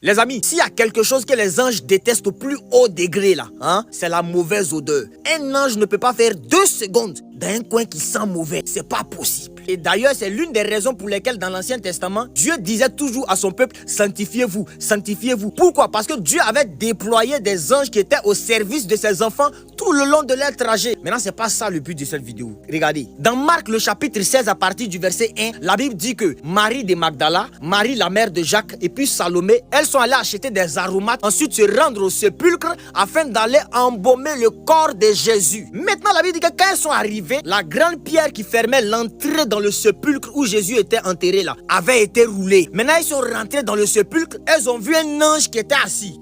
Les amis, s'il y a quelque chose que les anges détestent au plus haut degré là, c'est la mauvaise odeur. Un ange ne peut pas faire 2 secondes dans un coin qui sent mauvais. C'est pas possible. Et d'ailleurs, c'est l'une des raisons pour lesquelles dans l'Ancien Testament, Dieu disait toujours à son peuple, sanctifiez-vous, sanctifiez-vous. Pourquoi? Parce que Dieu avait déployé des anges qui étaient au service de ses enfants tout le long de leur trajet. Maintenant, c'est pas ça le but de cette vidéo. Regardez, dans Marc le chapitre 16 à partir du verset 1, la Bible dit que Marie de Magdala, Marie la mère de Jacques et puis Salomé, elles sont allées acheter des aromates, ensuite se rendre au sépulcre afin d'aller embaumer le corps de Jésus. Maintenant, la Bible dit que quand elles sont arrivées, la grande pierre qui fermait l'entrée dans le sépulcre où Jésus était enterré là, avait été roulée. Maintenant, elles sont rentrées dans le sépulcre, elles ont vu un ange qui était assis.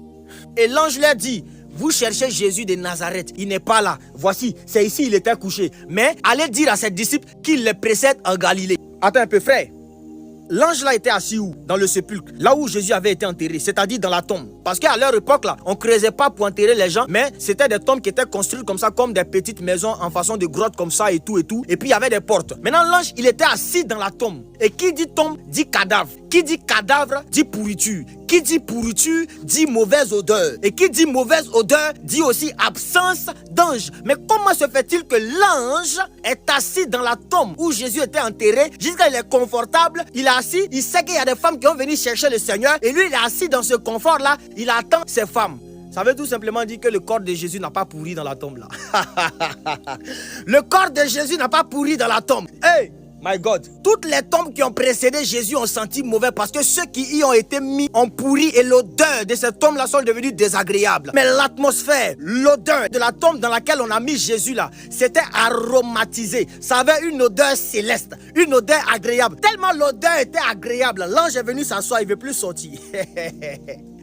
Et l'ange leur dit, vous cherchez Jésus de Nazareth, il n'est pas là. Voici, c'est ici il était couché. Mais allez dire à ses disciples qu'il les précède en Galilée. Attends un peu, frère. L'ange là était assis où? Dans le sépulcre, là où Jésus avait été enterré, c'est-à-dire dans la tombe. Parce qu'à leur époque là, on ne creusait pas pour enterrer les gens, mais c'était des tombes qui étaient construites comme ça, comme des petites maisons en façon de grotte comme ça et tout. Et puis il y avait des portes. Maintenant l'ange, il était assis dans la tombe. Et qui dit tombe, dit cadavre. Qui dit cadavre, dit pourriture. Qui dit pourriture, dit mauvaise odeur. Et qui dit mauvaise odeur, dit aussi absence d'ange. Mais comment se fait-il que l'ange est assis dans la tombe où Jésus était enterré, jusqu'à il est confortable, il est assis, il sait qu'il y a des femmes qui ont venu chercher le Seigneur, et lui il est assis dans ce confort-là, il attend ces femmes. Ça veut tout simplement dire que le corps de Jésus n'a pas pourri dans la tombe là. Le corps de Jésus n'a pas pourri dans la tombe. Hey! My God, toutes les tombes qui ont précédé Jésus ont senti mauvais parce que ceux qui y ont été mis ont pourri et l'odeur de ces tombes-là sont devenues désagréables. Mais l'atmosphère, l'odeur de la tombe dans laquelle on a mis Jésus là, c'était aromatisé. Ça avait une odeur céleste, une odeur agréable. Tellement l'odeur était agréable, l'ange est venu s'asseoir, il ne veut plus sortir.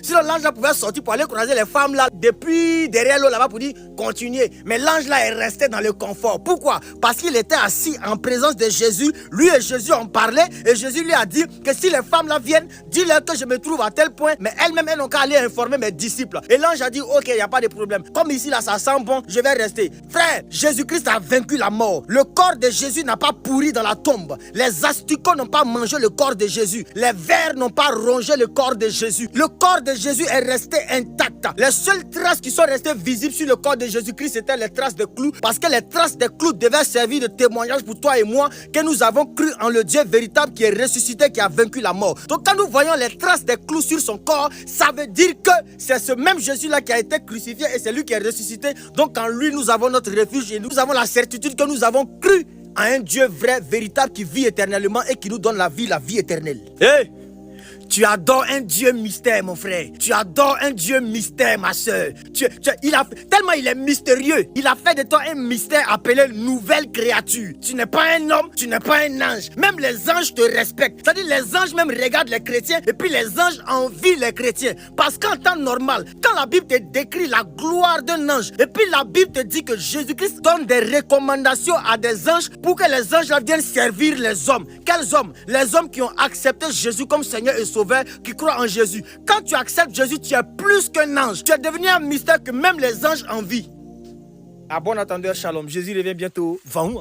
Sinon l'ange là pouvait sortir pour aller croiser les femmes là depuis derrière l'eau là-bas pour dire continuez. Mais l'ange là est resté dans le confort. Pourquoi? Parce qu'il était assis en présence de Jésus. Lui et Jésus en parlaient et Jésus lui a dit que si les femmes là viennent, dis-leur que je me trouve à tel point. Mais elles-mêmes, elles n'ont qu'à aller informer mes disciples. Et l'ange a dit ok, il n'y a pas de problème. Comme ici là ça sent bon, je vais rester. Frère, Jésus-Christ a vaincu la mort. Le corps de Jésus n'a pas pourri dans la tombe. Les asticots n'ont pas mangé le corps de Jésus. Les vers n'ont pas rongé le corps de Jésus. Le corps de Jésus est resté intact. Les seules traces qui sont restées visibles sur le corps de Jésus-Christ, c'était les traces de clous. Parce que les traces de clous devaient servir de témoignage pour toi et moi que nous avons cru en le Dieu véritable qui est ressuscité, qui a vaincu la mort. Donc quand nous voyons les traces des clous sur son corps, ça veut dire que c'est ce même Jésus-là qui a été crucifié et c'est lui qui est ressuscité. Donc en lui, nous avons notre refuge et nous avons la certitude que nous avons cru à un Dieu vrai, véritable, qui vit éternellement et qui nous donne la vie éternelle. Hey! Tu adores un Dieu mystère, mon frère. Tu adores un Dieu mystère, ma soeur. Tellement il est mystérieux. Il a fait de toi un mystère appelé nouvelle créature. Tu n'es pas un homme, tu n'es pas un ange. Même les anges te respectent. C'est-à-dire les anges même regardent les chrétiens et puis les anges envient les chrétiens. Parce qu'en temps normal, quand la Bible te décrit la gloire d'un ange et puis la Bible te dit que Jésus-Christ donne des recommandations à des anges pour que les anges viennent servir les hommes. Quels hommes? Les hommes qui ont accepté Jésus comme Seigneur et Sauveur, qui croient en Jésus. Quand tu acceptes Jésus, tu es plus qu'un ange. Tu es devenu un mystère que même les anges envient. À bon entendeur, shalom. Jésus revient bientôt. Va où?